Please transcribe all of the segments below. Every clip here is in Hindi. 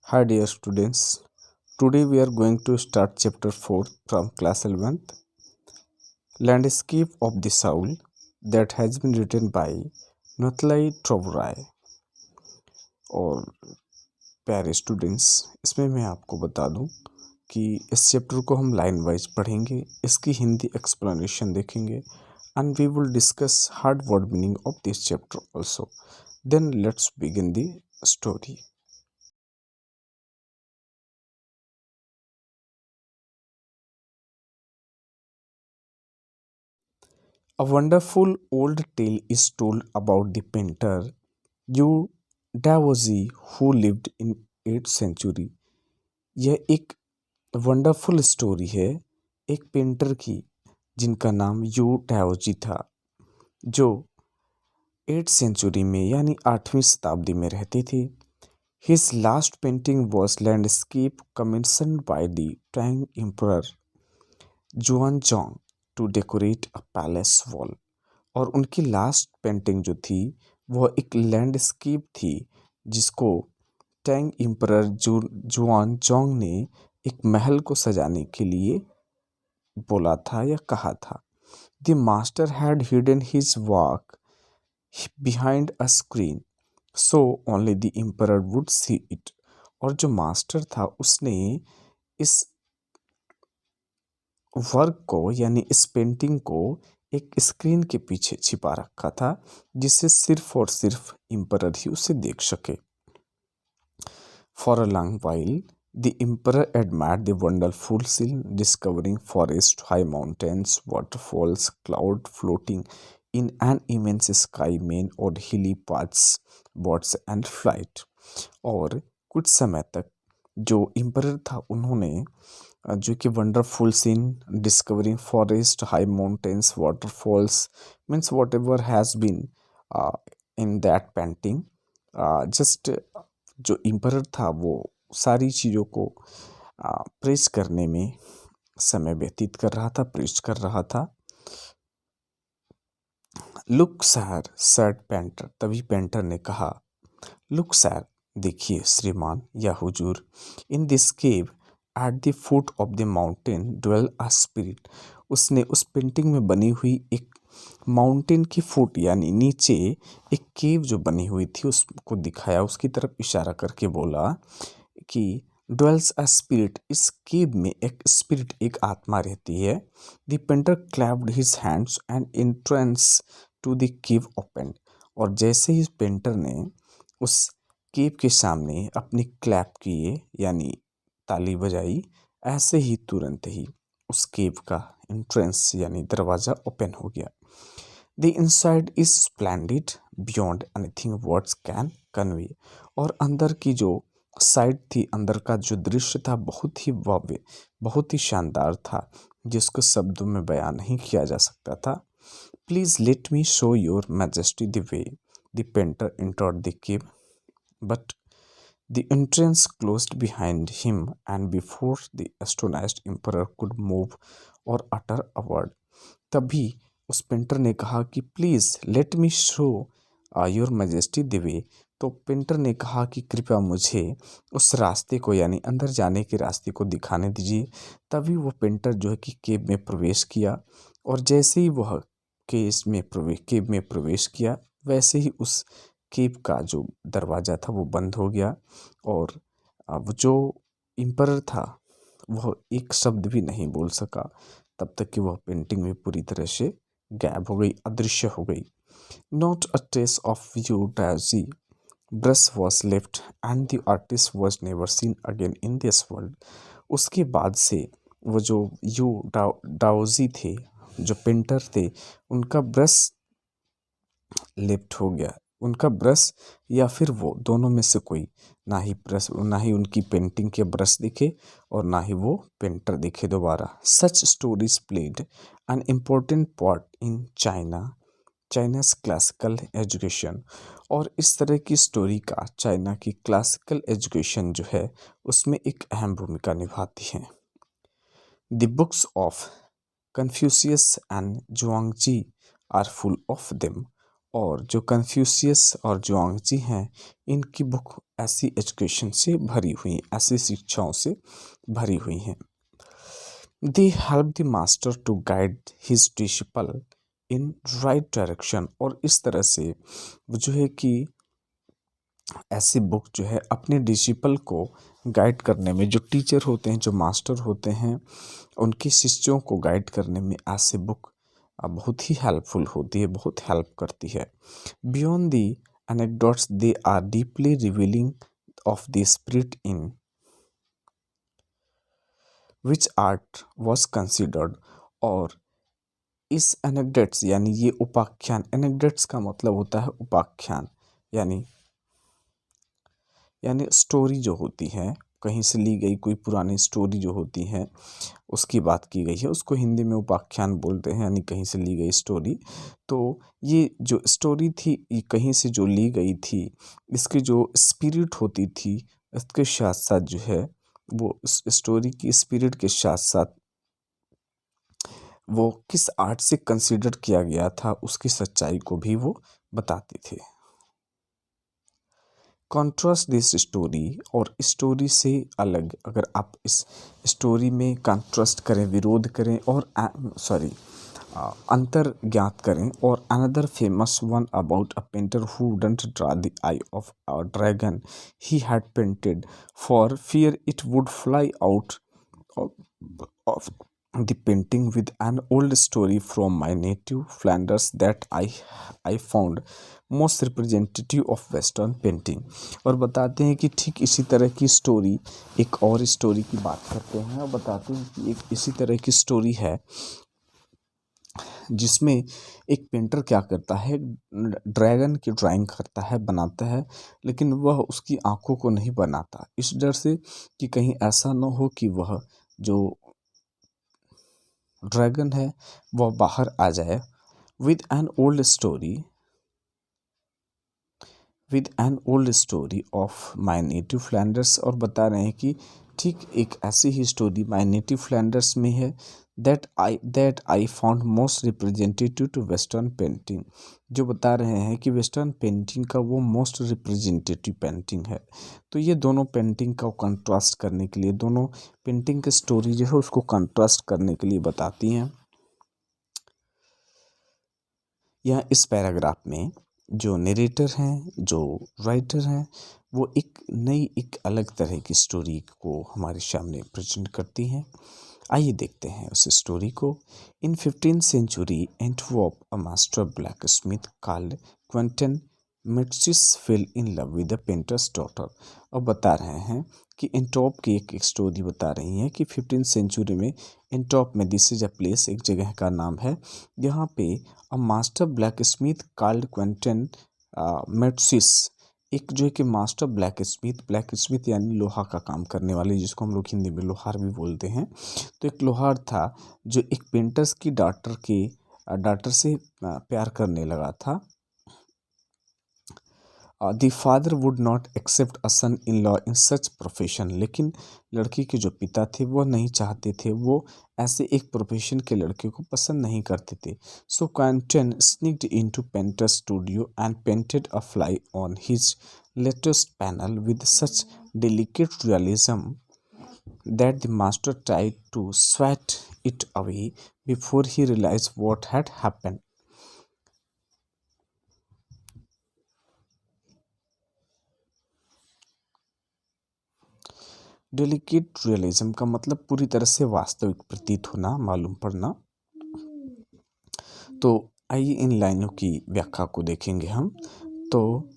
Hi dear students, today we are going to start chapter 4 from class 11th, Landscape of the Soul, that has been written by Nutlai Trovorai। और प्यारे स्टूडेंट्स, इसमें मैं आपको बता दूं कि इस चैप्टर को हम लाइन वाइज पढ़ेंगे, इसकी हिंदी एक्सप्लेनेशन देखेंगे and we will discuss hard word meaning of this chapter also. Then let's begin the story. A wonderful old tale is told about the painter Yu Daozi who lived in 8th century। यह एक वंडरफुल स्टोरी है एक पेंटर की जिनका नाम यू डाओजी था, जो 8th सेंचुरी में यानी 8वीं शताब्दी में रहते थे। His last painting was landscape commissioned by the Tang emperor Xuanzong to decorate a palace wall. और उनकी लास्ट पेंटिंग जो थी वह एक लैंडस्केप थी जिसको टैंग एम्परर जुआनजोंग ने एक महल को सजाने के लिए बोला था या कहा था। The master had hidden his work behind a screen so only the emperor would see it. और जो मास्टर था उसने इस वर्क को यानी इस पेंटिंग को एक स्क्रीन के पीछे छिपा रखा था जिससे सिर्फ और सिर्फ एम्परर ही उसे देख सके। For a long while the emperor admired the wonderful scene, discovering forest, high mountains, waterfalls, cloud floating in an immense sky, men और hilly paths, birds and flight. और कुछ समय तक जो एम्परर था उन्होंने जो कि wonderful scene, discovering forest, high mountains, waterfalls, means whatever has been in that painting, just जो एम्परर था वो सारी चीज़ों को प्रेस करने में समय व्यतीत कर रहा था, प्रेस कर रहा था। लुक सर, सैड पेंटर, तभी पेंटर ने कहा, लुक सर, देखिए श्रीमान या हुजूर, in this cave at the foot of the mountain dwell a spirit. उसने उस पेंटिंग में बनी हुई एक माउंटेन की फुट यानी नीचे एक केव जो बनी हुई थी उसको दिखाया, उसकी तरफ इशारा करके बोला कि ड्वेल्स अ स्पिरिट, इस केव में एक स्पिरिट, एक आत्मा रहती है। The painter clapped his hands and entrance to the cave open. और जैसे ही पेंटर ने उस केव के सामने अपनी क्लैप किए यानी ताली बजाई, ऐसे ही तुरंत ही उस केव का एंट्रेंस यानी दरवाज़ा ओपन हो गया। The inside is splendid beyond anything words can convey. और अंदर की जो साइड थी, अंदर का जो दृश्य था बहुत ही भव्य, बहुत ही शानदार था जिसको शब्दों में बयान नहीं किया जा सकता था। Please let me show your majesty the way the painter entered the cave, but the entrance closed behind him, and before the astonished emperor could move or utter a word, तभी उस पेंटर ने कहा कि please let me show your majesty the way. तो पेंटर ने कहा कि कृपया मुझे उस रास्ते को यानी अंदर जाने के रास्ते को दिखाने दीजिए। तभी वो पेंटर जो है कि केव में प्रवेश किया, और जैसे ही वह केव में प्रवेश किया वैसे ही उस केव का जो दरवाज़ा था वो बंद हो गया। और वो जो एम्परर था वह एक शब्द भी नहीं बोल सका तब तक कि वह पेंटिंग में पूरी तरह से गायब हो गई, अदृश्य हो गई। Not a trace of Wu Daozi brush was left and the artist was never seen again in this world. उसके बाद से वो जो यू डाओजी थे, जो पेंटर थे, उनका ब्रश लेफ्ट हो गया, उनका ब्रश या फिर वो दोनों में से कोई, ना ही उनकी पेंटिंग के ब्रश दिखे और ना ही वो पेंटर दिखे दोबारा। Such stories played an important part in चाइना's classical education. और इस तरह की स्टोरी का चाइना की क्लासिकल एजुकेशन जो है उसमें एक अहम भूमिका निभाती है। The books of Confucius and Zhuangzi are full of them. और जो कन्फ्यूशियस और जुआंगजी हैं, इनकी बुक ऐसी एजुकेशन से भरी हुई, ऐसी शिक्षाओं से भरी हुई हैं। They help the master to guide his disciple in right direction. और इस तरह से जो है कि ऐसी बुक जो है अपने डिसिपल को गाइड करने में, जो टीचर होते हैं, जो मास्टर होते हैं, उनके शिष्यों को गाइड करने में ऐसी बुक बहुत ही हेल्पफुल होती है, बहुत हेल्प करती है। Beyond the anecdotes they are deeply revealing of the spirit in which art was considered. और इस एनेक्डोट्स यानी ये उपाख्यान, एनेक्डोट्स का मतलब होता है उपाख्यान, यानी स्टोरी जो होती है, कहीं से ली गई कोई पुरानी स्टोरी जो होती है उसकी बात की गई है, उसको हिंदी में उपाख्यान बोलते हैं, यानी कहीं से ली गई स्टोरी। तो ये जो स्टोरी थी, ये कहीं से जो ली गई थी, इसकी जो स्पिरिट होती थी, इसके साथ साथ जो है वो उस स्टोरी की स्पिरिट के साथ साथ वो किस आर्ट से कंसिडर किया गया था, उसकी सच्चाई को भी वो बताते थे। कॉन्ट्रास्ट दिस स्टोरी, और स्टोरी से अलग अगर आप इस स्टोरी में कॉन्ट्रास्ट करें, विरोध करें और अंतर ज्ञात करें, और another famous one about a painter who don't draw the I of a dragon he had painted for fear it would fly out of the painting with an old story from my native Flanders that I found most representative of Western painting। और बताते हैं कि ठीक इसी तरह की स्टोरी, एक और स्टोरी की बात करते हैं और बताते हैं कि एक इसी तरह की स्टोरी है जिसमें एक पेंटर क्या करता है, ड्रैगन की ड्राइंग करता है, बनाता है, लेकिन वह उसकी आंखों को नहीं बनाता, इस डर से कि कहीं ऐसा न हो कि वह जो ड्रैगन है वह बाहर आ जाए। With an old story of my native Flanders, और बता रहे हैं कि ठीक एक ऐसी ही स्टोरी माई नेटिव फ्लैंडर्स में है, that I found most representative to western painting, जो बता रहे हैं कि वेस्टर्न पेंटिंग का वो मोस्ट रिप्रेजेंटेटिव पेंटिंग है। तो ये दोनों पेंटिंग का कंट्रास्ट करने के लिए, दोनों पेंटिंग की स्टोरी जो है उसको कंट्रास्ट करने के लिए बताती हैं। यह इस पैराग्राफ में जो नरेटर हैं, जो राइटर हैं, वो एक अलग तरह की स्टोरी को हमारे सामने प्रेजेंट करती हैं। आइए देखते हैं उस स्टोरी को। In 15th century Antwerp, a master blacksmith called Quentin Matsys fell in love with the painter's daughter. अब बता रहे हैं कि एंटॉप की एक स्टोरी बता रही है कि 15th सेंचुरी में एंटॉप में, दिस इज अ प्लेस, एक जगह का नाम है, यहाँ पे a master blacksmith called Quentin Matsys, एक जो है कि मास्टर ब्लैक स्मिथ यानी लोहा का काम करने वाले, जिसको हम लोग हिंदी में लोहार भी बोलते हैं। तो एक लोहार था जो एक पेंटर्स की डॉटर से प्यार करने लगा था। The father would not accept a son in law in such profession, लेकिन लड़की के जो पिता थे वो नहीं चाहते थे, वो ऐसे एक प्रोफेशन के लड़के को पसंद नहीं करते थे। So Quentin sneaked into painter studio and painted a fly on his latest panel with such delicate realism that the master tried to swat it away before he realized what had happened। Delicate realism का मतलब पूरी तरह से वास्तविक प्रतीत होना, मालूम पड़ना। तो आइए इन लाइनों की व्याख्या को देखेंगे हम। तो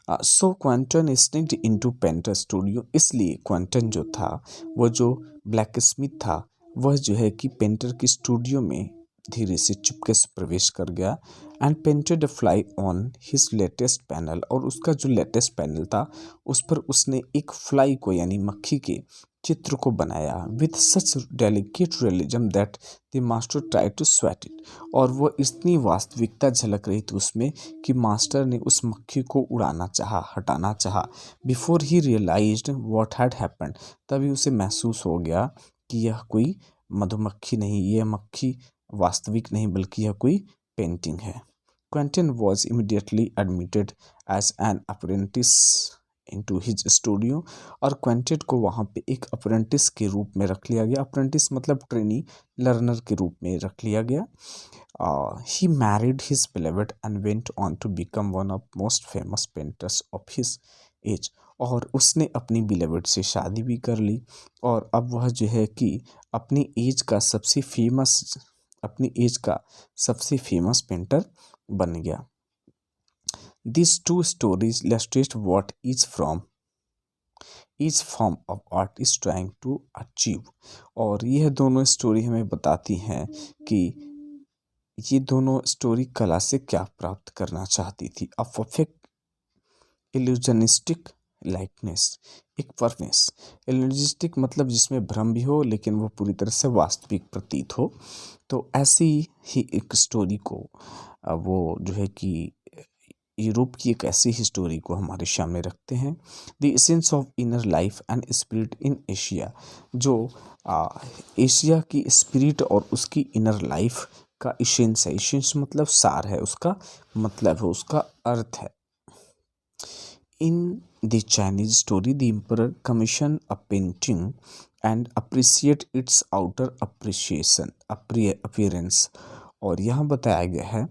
सो Quentin sneaked into painter studio, इसलिए क्वेंटन जो था, वो जो ब्लैक स्मिथ था, वह जो है कि पेंटर की स्टूडियो में धीरे से चुपके से प्रवेश कर गया and painted a fly on his latest panel, और उसका जो लेटेस्ट पैनल था उस पर उसने एक फ्लाई को यानी मक्खी के चित्र को बनाया with such delicate realism that the master try to swat it, और वो इतनी वास्तविकता झलक रही थी उसमें कि मास्टर ने उस मक्खी को उड़ाना चाहा, हटाना चाहा। बिफोर ही रियलाइज्ड व्हाट हैड हैपेंड, तभी उसे महसूस हो गया कि यह कोई मधुमक्खी नहीं, यह मक्खी वास्तविक नहीं, बल्कि यह कोई पेंटिंग है। Quentin was immediately admitted as an apprentice into his studio, और क्वेंटेन को वहाँ पे एक अप्रेंटिस के रूप में रख लिया गया। अप्रेंटिस मतलब ट्रेनी लर्नर के रूप में रख लिया गया। He married his beloved and went on to become one of most famous painters of his age। और उसने अपनी बिलेवेड से शादी भी कर ली, और अब वह जो है कि अपनी एज का सबसे फेमस पेंटर बन गया। These two stories illustrate what each form of art is trying to achieve। और यह दोनों स्टोरी हमें बताती हैं कि ये दोनों स्टोरी कला से क्या प्राप्त करना चाहती थी। अ परफेक्ट इल्यूजनिस्टिक लाइटनेस, एक परफेक्टनेस। इल्यूजनिस्टिक मतलब जिसमें भ्रम भी हो लेकिन वो पूरी तरह से वास्तविक प्रतीत हो। तो ऐसी ही एक स्टोरी को वो जो है कि यूरोप की एक ऐसी हिस्टोरी को हमारे सामने रखते हैं। The essence of inner life and spirit in Asia, जो एशिया की स्पिरिट और उसकी इनर लाइफ का इसेंस है। इसेंस मतलब सार है, उसका मतलब है, उसका अर्थ है। In the Chinese story the emperor commission a painting and appreciate it's outer appearance. और यहाँ बताया गया है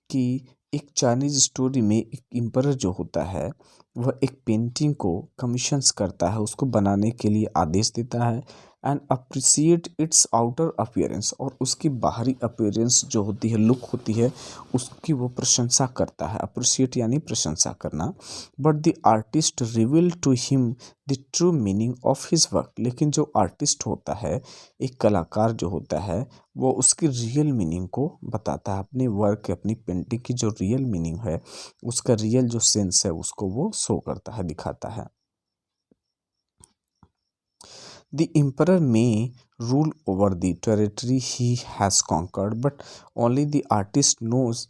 कि एक चाइनीज स्टोरी में एक एम्परर जो होता है वह एक पेंटिंग को कमीशंस करता है, उसको बनाने के लिए आदेश देता है। And appreciate it's outer appearance, और उसकी बाहरी अपीयरेंस जो होती है, लुक होती है, उसकी वो प्रशंसा करता है। अप्रिशिएट यानी प्रशंसा करना। But the artist reveal to him the true meaning of his work. लेकिन जो आर्टिस्ट होता है, एक कलाकार जो होता है, वो उसकी रियल मीनिंग को बताता है। अपने वर्क, अपनी पेंटिंग की जो रियल मीनिंग है, उसका रियल जो सेंस है, उसको वो शो करता है, दिखाता है। The emperor may rule over the territory he has conquered, but only the artist knows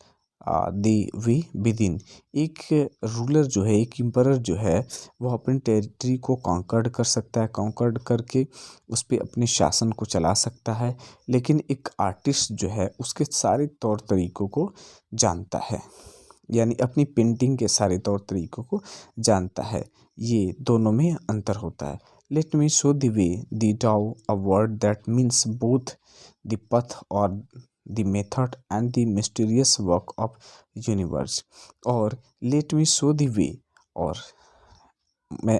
the way within। एक रूलर जो है, एक एम्परर जो है, वह अपनी टेरिटरी को कॉन्कर्ड कर सकता है, कॉन्कर्ड करके उस पर अपने शासन को चला सकता है, लेकिन एक आर्टिस्ट जो है उसके सारे तौर तरीकों को जानता है, यानी अपनी पेंटिंग के सारे तौर तरीकों को जानता है। ये दोनों में अंतर होता है। Let me show the way the Dao, a word that means both the path और the method and the mysterious work of universe. और let me show the way, और मैं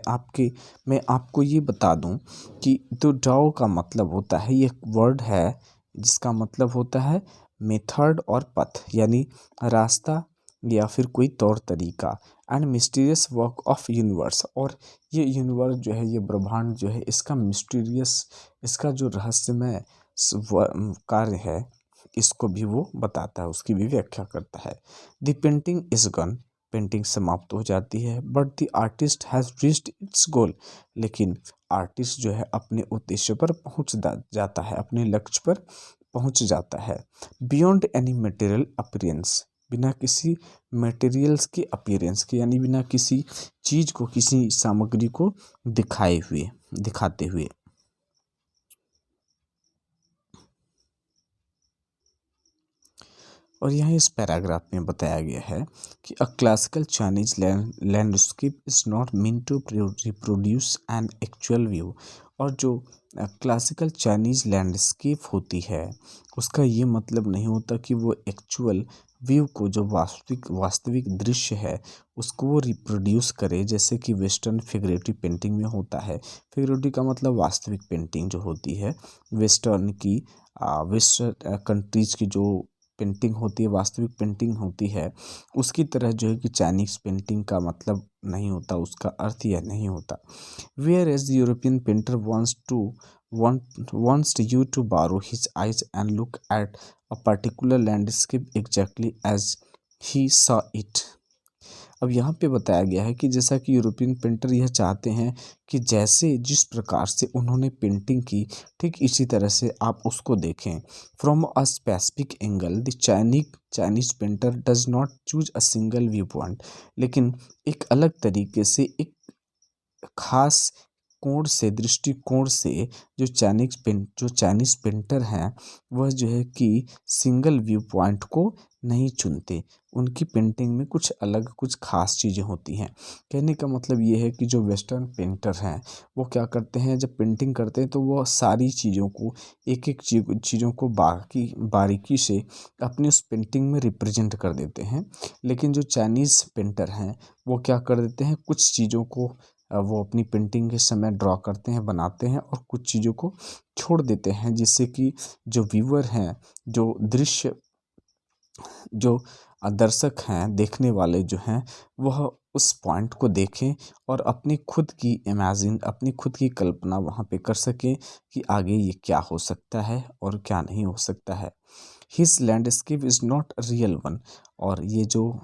आपको ये बता दूं कि तो डाओ का मतलब होता है, ये वर्ड है जिसका मतलब होता है मेथड और पथ, यानी रास्ता या फिर कोई तौर तरीका। And mysterious work of universe, और ये यूनिवर्स जो है, ये ब्रह्मांड जो है, इसका मिस्टीरियस, इसका जो रहस्यमय कार्य है, इसको भी वो बताता है, उसकी भी व्याख्या करता है। The painting is gone, painting समाप्त हो जाती है। But the artist has reached its goal, लेकिन आर्टिस्ट जो है अपने उद्देश्य पर पहुंच जाता है, अपने लक्ष्य पर पहुंच जाता है। बियॉन्ड एनी मटेरियल अपीयरेंस, बिना किसी मटेरियल्स के अपीयरेंस के, यानी बिना किसी चीज को, किसी सामग्री को दिखाते हुए। और यहाँ इस पैराग्राफ में बताया गया है कि a classical Chinese landscape is not mean to reproduce an actual view. और जो क्लासिकल चाइनीज लैंडस्केप होती है, उसका ये मतलब नहीं होता कि वो एक्चुअल व्यू को, जो वास्तविक दृश्य है, उसको वो रिप्रोड्यूस करे, जैसे कि वेस्टर्न फिगरेटिव पेंटिंग में होता है। फिगरेटिव का मतलब वास्तविक पेंटिंग जो होती है, वेस्टर्न कंट्रीज की जो पेंटिंग होती है, वास्तविक पेंटिंग होती है, उसकी तरह जो है कि चाइनीज पेंटिंग का मतलब नहीं होता, उसका अर्थ यह नहीं होता। Whereas the European painter wants you to borrow his eyes and look at a particular landscape exactly as he saw it। अब यहाँ पे बताया गया है कि जैसा कि यूरोपियन पेंटर यह चाहते हैं कि जैसे जिस प्रकार से उन्होंने पेंटिंग की, ठीक इसी तरह से आप उसको देखें। From a specific angle the Chinese painter does not choose a single view point, लेकिन एक अलग तरीके से, एक खास कोण से, दृष्टिकोण से जो चाइनीज पेंटर हैं वह जो है कि सिंगल व्यू पॉइंट को नहीं चुनते। उनकी पेंटिंग में कुछ अलग, कुछ खास चीज़ें होती हैं। कहने का मतलब ये है कि जो वेस्टर्न पेंटर हैं वो क्या करते हैं, जब पेंटिंग करते हैं तो वो सारी चीज़ों को, एक एक चीज़ों को बारीकी से अपनी उस पेंटिंग में रिप्रेजेंट कर देते हैं। लेकिन जो चाइनीज़ पेंटर हैं वो क्या कर देते हैं, कुछ चीज़ों को वो अपनी पेंटिंग के समय ड्रॉ करते हैं, बनाते हैं, और कुछ चीज़ों को छोड़ देते हैं, जिससे कि जो व्यूअर हैं, जो दृश्य, जो दर्शक हैं, देखने वाले जो हैं, वह उस पॉइंट को देखें और अपनी खुद की अपनी खुद की कल्पना वहाँ पे कर सकें कि आगे ये क्या हो सकता है और क्या नहीं हो सकता है। His landscape is not real one. और ये जो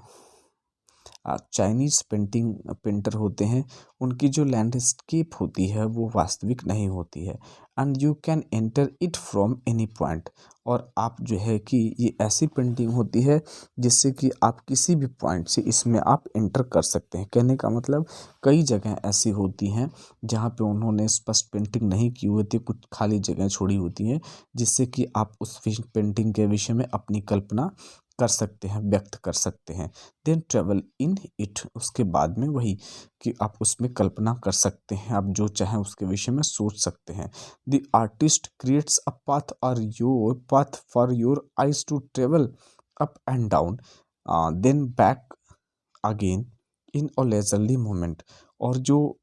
चाइनीज़ पेंटर होते हैं, उनकी जो लैंडस्केप होती है वो वास्तविक नहीं होती है। And you can enter it from any point. और आप जो है कि ये ऐसी पेंटिंग होती है जिससे कि आप किसी भी पॉइंट से इसमें आप एंटर कर सकते हैं। कहने का मतलब कई जगह ऐसी होती हैं जहाँ पे उन्होंने स्पष्ट पेंटिंग नहीं की होती, कुछ खाली जगह छोड़ी होती हैं, जिससे कि आप उस पेंटिंग के विषय में अपनी कल्पना कर सकते हैं, व्यक्त कर सकते हैं। देन ट्रेवल इन इट, उसके बाद में वही कि आप उसमें कल्पना कर सकते हैं, आप जो चाहें उसके विषय में सोच सकते हैं। The artist creates a path for your eyes to travel up and down, then back again in a leisurely moment. और जो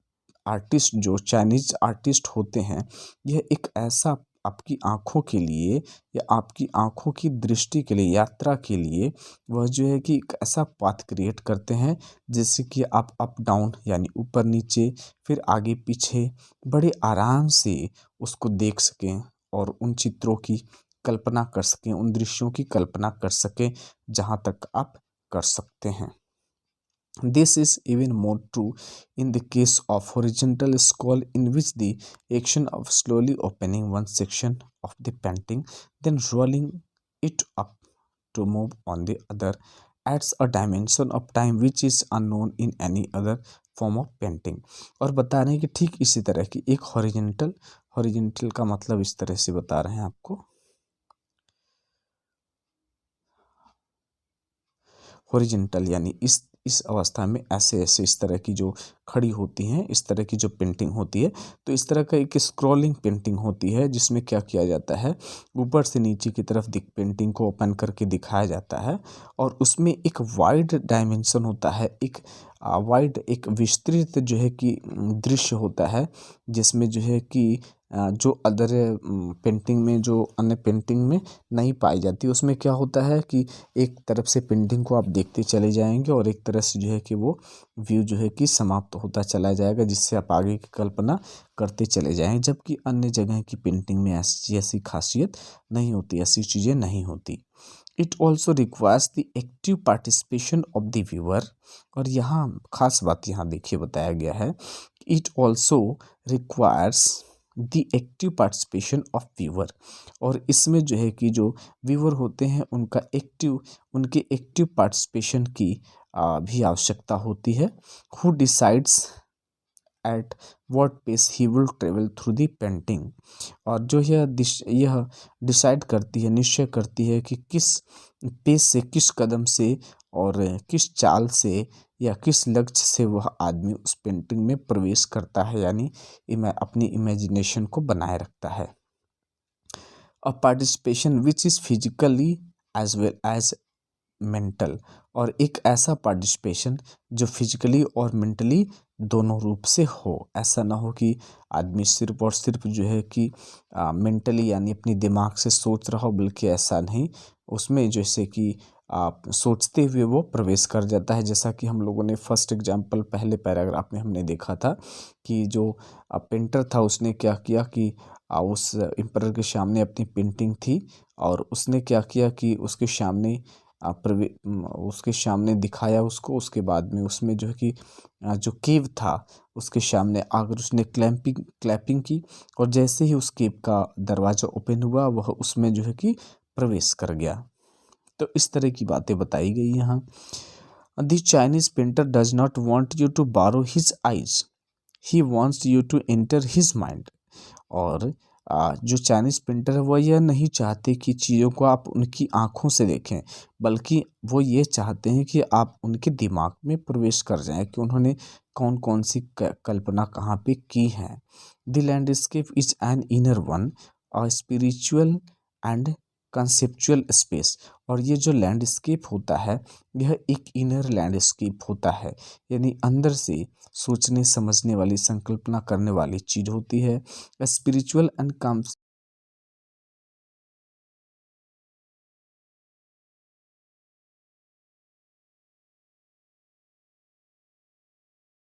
चाइनीज आर्टिस्ट होते हैं, यह एक ऐसा आपकी आँखों के लिए या आपकी आँखों की दृष्टि के लिए, यात्रा के लिए, वह जो है कि एक ऐसा पाथ क्रिएट करते हैं जिससे कि आप अप डाउन यानी ऊपर नीचे, फिर आगे पीछे बड़े आराम से उसको देख सकें और उन चित्रों की कल्पना कर सकें, उन दृश्यों की कल्पना कर सकें जहाँ तक आप कर सकते हैं। This is even more true in the case of horizontal scroll, in which the action of slowly opening one section of the painting, then rolling it up to move on the other, adds a dimension of time which is unknown in any other form of painting। और बता रहे हैं कि ठीक इसी तरह की एक हॉरिजेंटल का मतलब इस तरह से बता रहे हैं आपको। हॉरिजेंटल यानी इस अवस्था में ऐसे ऐसे इस तरह की जो खड़ी होती हैं, इस तरह की जो पेंटिंग होती है, तो इस तरह का एक स्क्रॉलिंग पेंटिंग होती है जिसमें क्या किया जाता है, ऊपर से नीचे की तरफ पेंटिंग को ओपन करके दिखाया जाता है, और उसमें एक वाइड डायमेंशन होता है, एक वाइड, एक विस्तृत जो है कि दृश्य होता है, जिसमें जो है कि जो अदर पेंटिंग में, जो अन्य पेंटिंग में नहीं पाई जाती, उसमें क्या होता है कि एक तरफ से पेंटिंग को आप देखते चले जाएंगे और एक तरफ से जो है कि वो व्यू जो है कि समाप्त होता चला जाएगा, जिससे आप आगे की कल्पना करते चले जाएं। जबकि अन्य जगह की पेंटिंग में ऐसी खासियत नहीं होती, ऐसी चीज़ें नहीं होती। It also requires the active participation of the viewer. और यहाँ खास बात यहाँ देखिए बताया गया है, it also requires the active participation of viewer. और इसमें जो है कि जो व्यूअर होते हैं उनके एक्टिव पार्टिसिपेशन की भी आवश्यकता होती है। Who decides at what pace he will travel through the painting. और जो यह डिसाइड करती है, निश्चय करती है कि किस पेस से, किस कदम से और किस चाल से या किस लक्ष्य से वह आदमी उस पेंटिंग में प्रवेश करता है, यानी अपनी इमेजिनेशन को बनाए रखता है। A participation which is physically as well as mental. और एक ऐसा पार्टिसिपेशन जो फिजिकली और मेंटली दोनों रूप से हो। ऐसा ना हो कि आदमी सिर्फ और सिर्फ जो है कि मेंटली यानी अपनी दिमाग से सोच रहा हो, बल्कि ऐसा नहीं, उसमें जैसे कि आप सोचते हुए वो प्रवेश कर जाता है। जैसा कि हम लोगों ने फर्स्ट एग्जाम्पल पहले पैराग्राफ में हमने देखा था कि जो पेंटर था उसने क्या किया कि उस एम्परर के सामने अपनी पेंटिंग थी, और उसने क्या किया कि उसके सामने दिखाया उसको। उसके बाद में उसमें जो है कि जो केव था उसके सामने आकर उसने क्लैपिंग की, और जैसे ही उस केव का दरवाज़ा ओपन हुआ वह उसमें जो है कि प्रवेश कर गया। तो इस तरह की बातें बताई गई यहाँ। The Chinese painter does not want you to borrow his eyes, he wants you to enter his mind. और जो चाइनीज़ पेंटर है वह यह नहीं चाहते कि चीज़ों को आप उनकी आँखों से देखें, बल्कि वो ये चाहते हैं कि आप उनके दिमाग में प्रवेश कर जाएँ कि उन्होंने कौन कौन सी कल्पना कहाँ पे की है। The landscape is an inner one, a spiritual and conceptual space. और ये जो लैंडस्केप होता है यह एक इनर लैंडस्केप होता है, यानी अंदर से सोचने समझने वाली, संकल्पना करने वाली चीज़ होती है। Spiritual and